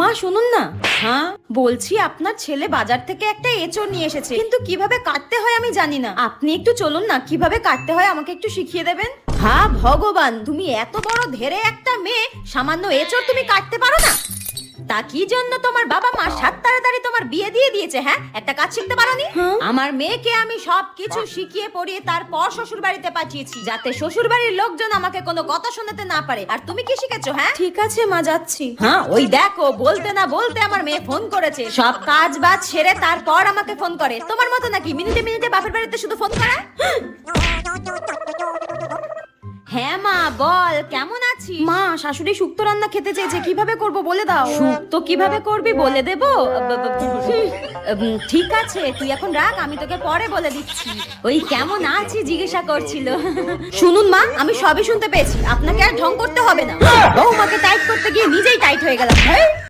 মা শুনুন না। হ্যাঁ বলছি, আপনার ছেলে বাজার থেকে একটা এঁচড় নিয়ে এসেছে, কিন্তু কিভাবে কাটতে হয় আমি জানি না। আপনি একটু চলুন না, কিভাবে কাটতে হয় আমাকে একটু শিখিয়ে দেবেন। হ্যাঁ ভগবান, তুমি এত বড় ধেরে একটা মেয়ে, সামান্য এঁচড় তুমি কাটতে পারো না? তা কি জন্য তোমার বাবা মা সাত তাড়াতাড়ি তোমার বিয়ে দিয়ে দিয়েছে? হ্যাঁ, একটা কাজ শিখতে পারোনি? আমার মেয়েকে আমি সবকিছু শিখিয়ে পড়িয়ে তারপর শ্বশুর বাড়িতে পাঠিয়েছি, যাতে শ্বশুর বাড়ির লোকজন আমাকে কোনো কথা শোনাতে না পারে। আর তুমি কি শিখেছো? হ্যাঁ ঠিক আছে মা, যাচ্ছি। হ্যাঁ ওই দেখো, বলতে না বলতে আমার মেয়ে ফোন করেছে। সব কাজ বাজ সেরে তারপর আমাকে ফোন করে। তোমার মতো নাকি মিনিটে মিনিটে বাপের বাড়িতে শুধু ফোন করা? হ্যাঁ মা বল, কেমন আছিস? মা শাশুড়ি শুক্তো রান্না খেতে চেয়েছে, কিভাবে করব বলে দাও। শুক্তো কিভাবে করবি বলে দেবো? ঠিক আছে, তুই এখন রাখ, আমি তোকে পরে বলে দিচ্ছি। ওই কেমন আছি জিজ্ঞাসা করছিল। শুনুন মা, আমি সবই শুনতে পেয়েছি, আপনাকে আর ঢং করতে হবে না। বৌমাকে টাইট করতে গিয়ে নিজেই টাইট হয়ে গেলাম।